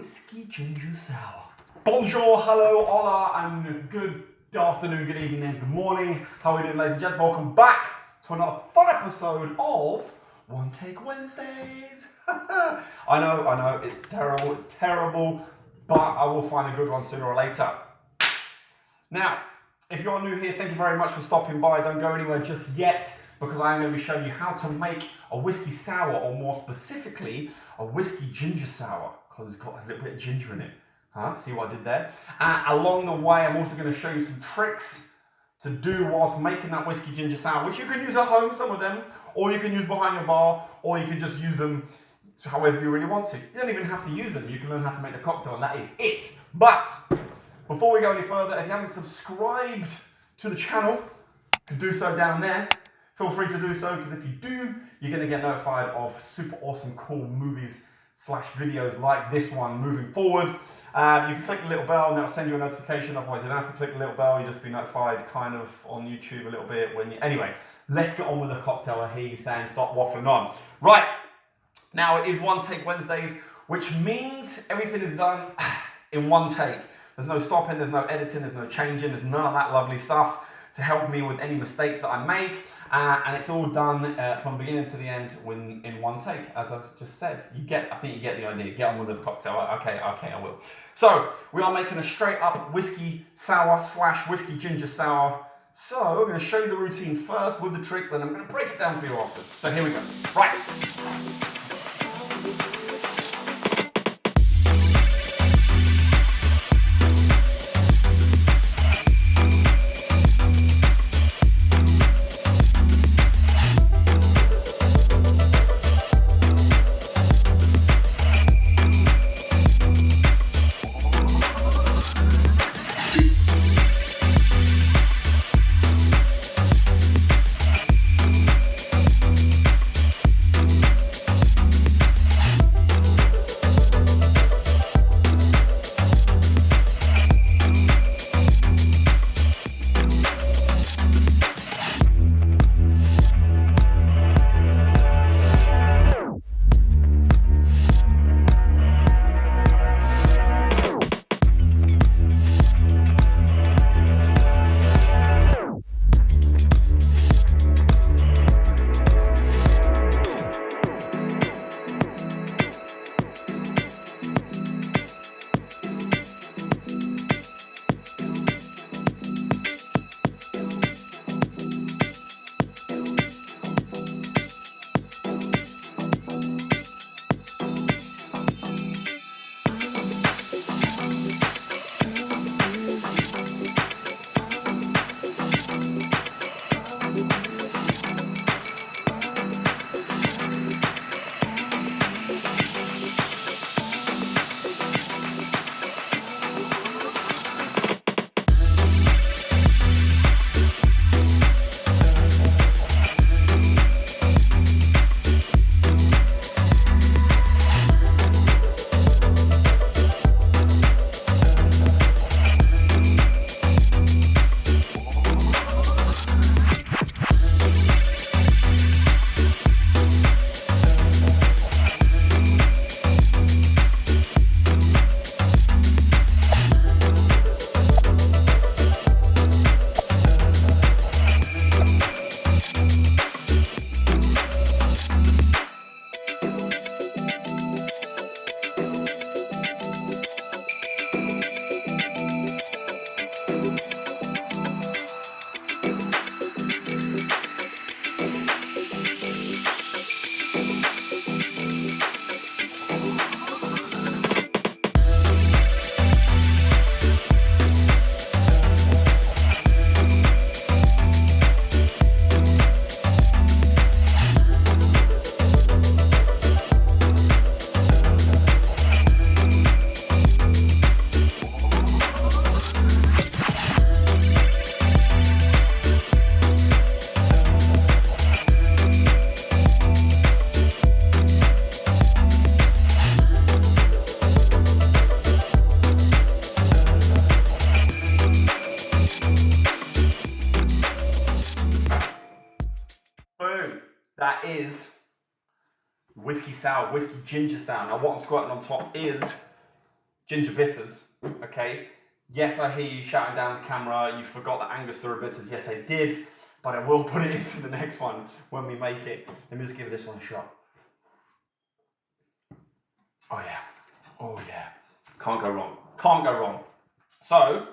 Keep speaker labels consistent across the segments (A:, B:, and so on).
A: whiskey ginger sour. Bonjour, hello, hola, and good afternoon, good evening, and good morning. How are we doing, ladies and gents? Welcome back to another fun episode of One Take Wednesdays. I know, it's terrible, but I will find a good one sooner or later. Now, if you're new here, thank you very much for stopping by. Don't go anywhere just yet, because I'm going to be showing you how to make a whiskey sour, or more specifically, a whiskey ginger sour, because it's got a little bit of ginger in it. See what I did there? Along the way, I'm also going to show you some tricks to do whilst making that whiskey ginger sour, which you can use at home, some of them, or you can use behind the bar, or you can just use them however you really want to. You don't even have to use them. You can learn how to make the cocktail, and that is it. But before we go any further, if you haven't subscribed to the channel, you can do so down there. Feel free to do so, because if you do, you're going to get notified of super awesome, cool movies / videos like this one moving forward. You can click the little bell and that'll send you a notification. Otherwise, you don't have to click the little bell. You'll just be notified kind of on YouTube a little bit when you... Anyway, let's get on with the cocktail. I hear you saying stop waffling on. Right, now it is One Take Wednesdays, which means everything is done in one take. There's no stopping, there's no editing, there's no changing, there's none of that lovely stuff to help me with any mistakes that I make, and it's all done from beginning to the end in one take, as I just said. I think you get the idea. Get on with the cocktail. Okay, I will. So we are making a straight up whiskey sour / whiskey ginger sour. So I'm going to show you the routine first with the tricks, then I'm going to break it down for you afterwards. So here we go. Right. That is whiskey sour, whiskey ginger sour. Now what I'm squirting on top is ginger bitters, okay? Yes, I hear you shouting down the camera, you forgot the Angostura bitters. Yes, I did, but I will put it into the next one when we make it. Let me just give this one a shot. Oh yeah, oh yeah. Can't go wrong, can't go wrong. So,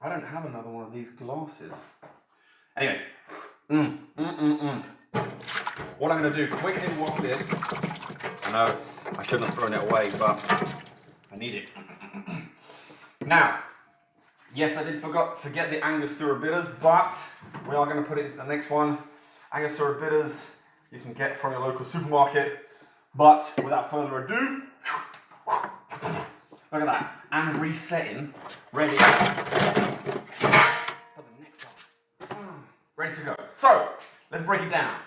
A: I don't have another one of these glasses. Anyway, what I'm gonna do, quickly wash this. I know I shouldn't have thrown it away, but I need it. Now, yes, I did forget the Angostura bitters, but we are going to put it into the next one. Angostura bitters you can get from your local supermarket, but without further ado, look at that, and resetting, ready for the next one. Ready to go. So, let's break it down.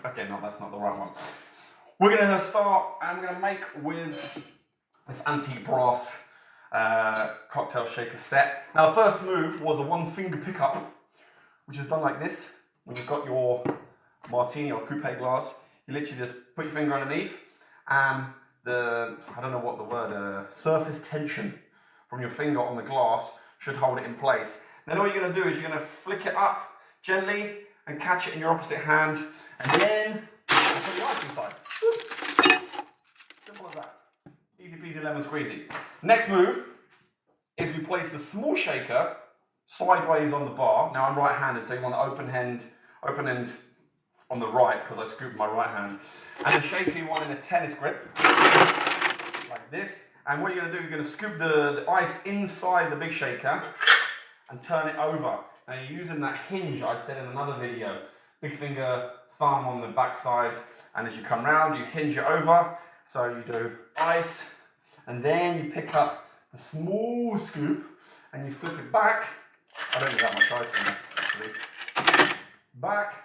A: Okay, no, that's not the right one. We're going to start, and I'm going to make with this antique brass cocktail shaker set. Now the first move was a one finger pickup, which is done like this. When you've got your martini or coupe glass, you literally just put your finger underneath, and I don't know what the word, surface tension from your finger on the glass should hold it in place. Then all you're going to do is you're going to flick it up gently and catch it in your opposite hand, and then put the ice inside. Simple as that. Easy peasy lemon squeezy. Next move is we place the small shaker sideways on the bar. Now I'm right-handed, so you want the open end on the right, because I scooped my right hand. And the shaker you want in a tennis grip, like this. And what you're going to do, you're going to scoop the ice inside the big shaker and turn it over. Now you're using that hinge I'd said in another video. Big finger, thumb on the back side, and as you come round, you hinge it over. So you do ice, and then you pick up the small scoop and you flip it back. I don't need that much ice in there, actually. Back,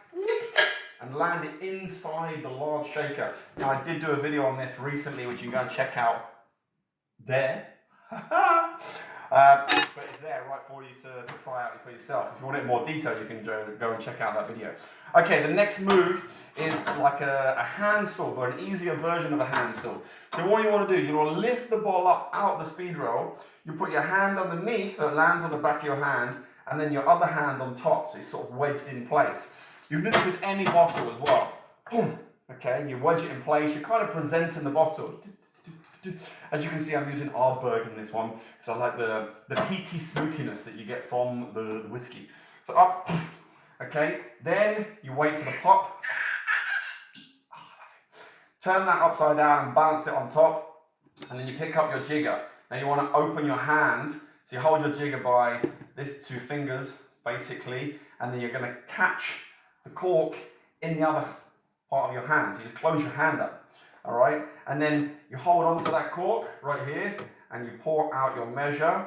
A: and land it inside the large shaker. Now I did do a video on this recently, which you can go and check out there. But it's there right for you to try out for yourself. If you want it in more detail, you can go and check out that video. Okay, the next move is like a hand stool, but an easier version of a hand stool. So what you want to do, you want to lift the bottle up out the speed rail, you put your hand underneath so it lands on the back of your hand, and then your other hand on top, so it's sort of wedged in place. You can do this with any bottle as well. Boom. Okay, you wedge it in place, you're kind of presenting the bottle. As you can see, I'm using Ardbeg in this one because I like the peaty smokiness that you get from the whiskey. So up, okay, then you wait for the pop. Turn that upside down and balance it on top, and then you pick up your jigger. Now you want to open your hand, so you hold your jigger by these two fingers, basically, and then you're going to catch the cork in the other part of your hand. So you just close your hand up. All right, and then you hold on to that cork right here, and you pour out your measure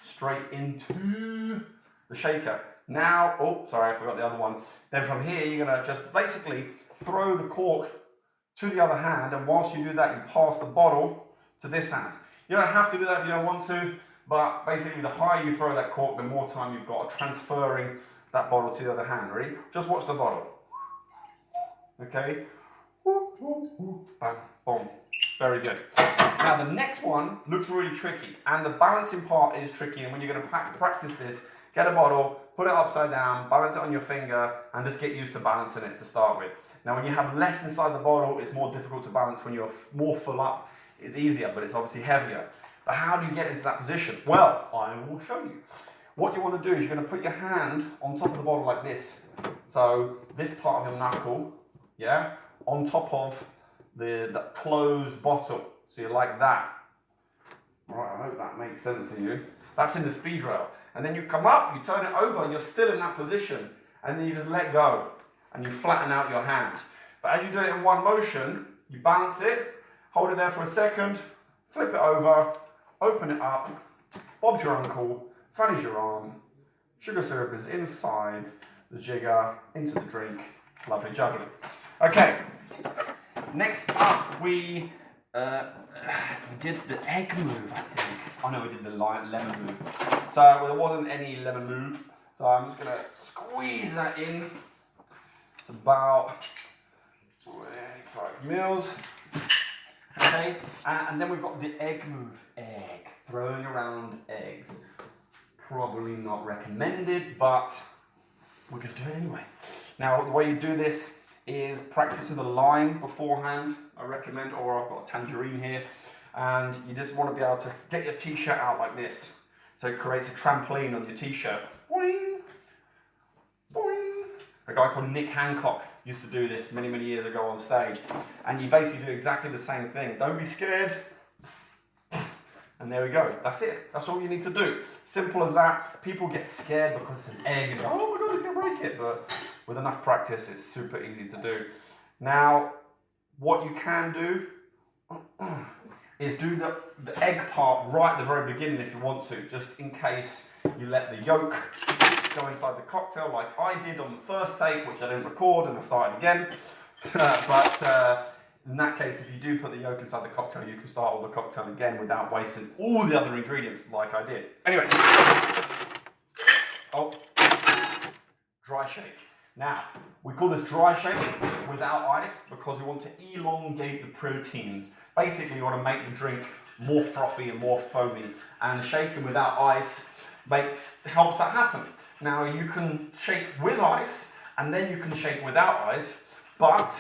A: straight into the shaker. Now, oh, sorry, I forgot the other one. Then from here, you're gonna just basically throw the cork to the other hand, and whilst you do that, you pass the bottle to this hand. You don't have to do that if you don't want to, but basically the higher you throw that cork, the more time you've got transferring that bottle to the other hand. Ready? Just watch the bottle. Okay, bam, boom, very good. Now the next one looks really tricky, and the balancing part is tricky, and when you're going to practice this, get a bottle, put it upside down, balance it on your finger, and just get used to balancing it to start with. Now when you have less inside the bottle, it's more difficult to balance. When you're more full up, it's easier, but it's obviously heavier. But how do you get into that position? Well, I will show you. What you want to do is you're going to put your hand on top of the bottle like this. So this part of your knuckle, yeah, on top of the closed bottle. So you're like that. All right, I hope that makes sense to you. That's in the speed rail. And then you come up, you turn it over, and you're still in that position. And then you just let go, and you flatten out your hand. But as you do it in one motion, you balance it, hold it there for a second, flip it over, open it up, Bob's your uncle, Fanny's your arm, sugar syrup is inside the jigger, into the drink, lovely jubbly. Okay, next up we did the egg move, I think. Oh no, we did the lemon move. So there wasn't any lemon move, so I'm just going to squeeze that in. It's about 25. meals. Okay, and then we've got the egg move. Egg, throwing around eggs. Probably not recommended, but we're going to do it anyway. Now, the way you do this is practice with a lime beforehand, I recommend, or I've got a tangerine here, and you just want to be able to get your t-shirt out like this, so it creates a trampoline on your t-shirt. Boing, boing. A guy called Nick Hancock used to do this many, many years ago on stage, and you basically do exactly the same thing. Don't be scared. And there we go. That's it. That's all you need to do. Simple as that. People get scared because it's an egg and go, oh my God, it's going to break it. But with enough practice, it's super easy to do. Now, what you can do is do the egg part right at the very beginning if you want to, just in case you let the yolk go inside the cocktail like I did on the first take, which I didn't record and I started again. But in that case, if you do put the yolk inside the cocktail, you can start all the cocktail again without wasting all the other ingredients like I did. Anyway, dry shake. Now, we call this dry shake without ice because we want to elongate the proteins. Basically, you want to make the drink more frothy and more foamy, and shaking without ice helps that happen. Now, you can shake with ice, and then you can shake without ice, but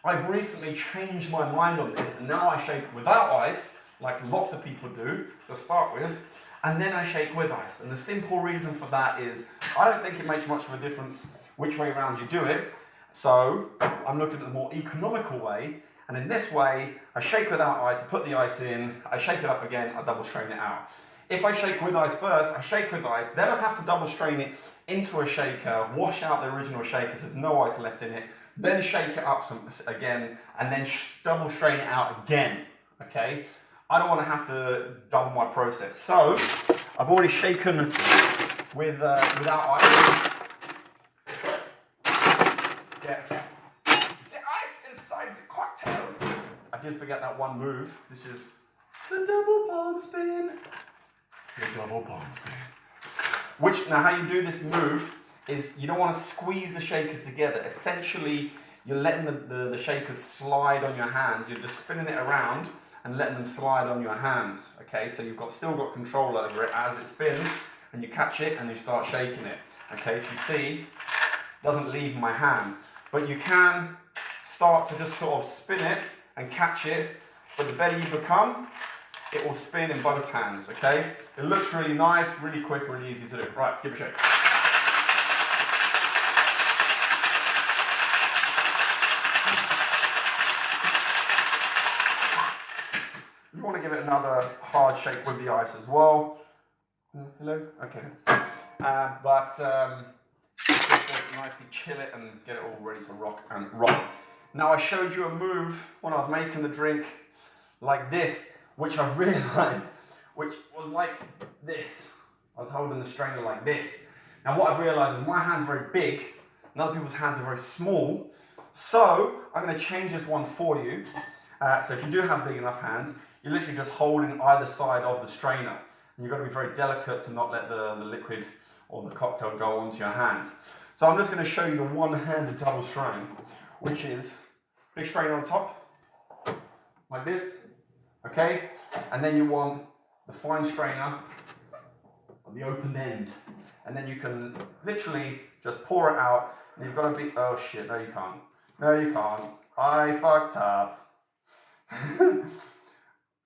A: I've recently changed my mind on this, and now I shake without ice, like lots of people do to start with, and then I shake with ice. And the simple reason for that is I don't think it makes much of a difference which way around you do it. So I'm looking at the more economical way, and in this way, I shake without ice, I put the ice in, I shake it up again, I double strain it out. If I shake with ice first, I shake with ice, then I have to double strain it into a shaker, wash out the original shaker so there's no ice left in it, then shake it up again, and then double strain it out again, okay? I don't want to have to double my process. So, I've already shaken without ice. Let's get the ice inside the cocktail. I did forget that one move. This is the double palm spin. The double palm spin. Now how you do this move is you don't want to squeeze the shakers together. Essentially, you're letting the shakers slide on your hands. You're just spinning it around and letting them slide on your hands. Okay, so you've still got control over it as it spins, and you catch it and you start shaking it. Okay, if you see, it doesn't leave my hands. But you can start to just sort of spin it and catch it, but the better you become, it will spin in both hands, okay? It looks really nice, really quick, really easy to do. Right, let's give it a shake. You want to give it another hard shake with the ice as well. Hello? Okay. Just nicely chill it and get it all ready to rock and roll. Now I showed you a move when I was making the drink like this, which I've realised, which was like this. I was holding the strainer like this. Now what I've realised is my hands are very big, and other people's hands are very small. So I'm going to change this one for you. So if you do have big enough hands, you're literally just holding either side of the strainer. And you've got to be very delicate to not let the liquid or the cocktail go onto your hands. So I'm just going to show you the one-handed double strain, which is big strainer on top, like this. Okay, and then you want the fine strainer on the open end, and then you can literally just pour it out. And you've got to be, oh shit, no you can't. No you can't. I fucked up.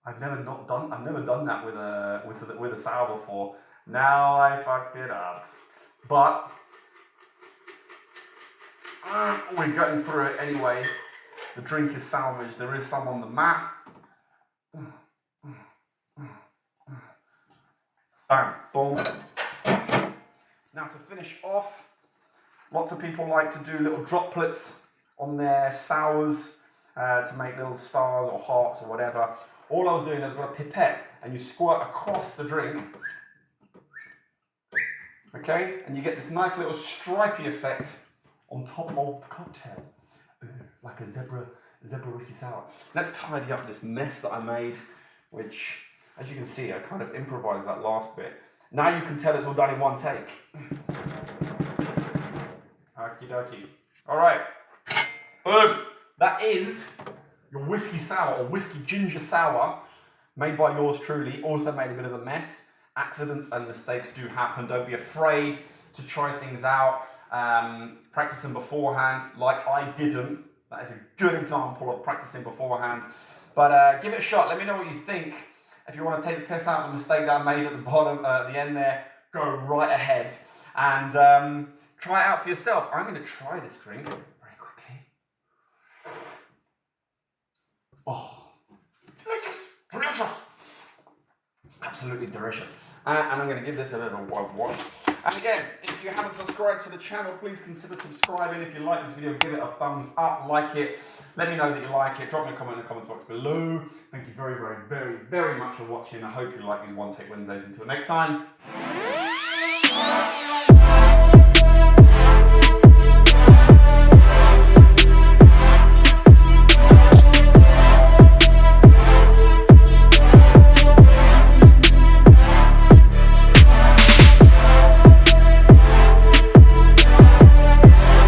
A: I've never done that with a sour before. Now I fucked it up. But we're getting through it anyway. The drink is salvaged. There is some on the mat. Bam, boom. Now to finish off, lots of people like to do little droplets on their sours to make little stars or hearts or whatever. All I was doing is I've got a pipette and you squirt across the drink. Okay, and you get this nice little stripy effect on top of the cocktail. Like a zebra whiskey sour. Let's tidy up this mess that I made, which, as you can see, I kind of improvised that last bit. Now you can tell it's all done in one take. Okie dokie. All right. Boom. That is your whiskey sour or whiskey ginger sour, made by yours truly, also made a bit of a mess. Accidents and mistakes do happen. Don't be afraid to try things out. Practice them beforehand, like I didn't. That is a good example of practicing beforehand. But give it a shot. Let me know what you think. If you want to take the piss out of the mistake that I made at the bottom, at the end there, go right ahead and try it out for yourself. I'm going to try this drink very quickly. Oh, delicious, delicious. Absolutely delicious. And I'm going to give this a bit of a wipe wash. And again, if you haven't subscribed to the channel, please consider subscribing. If you like this video, give it a thumbs up, like it. Let me know that you like it. Drop me a comment in the comments box below. Thank you very, very, very, very much for watching. I hope you like these One Take Wednesdays. Until next time.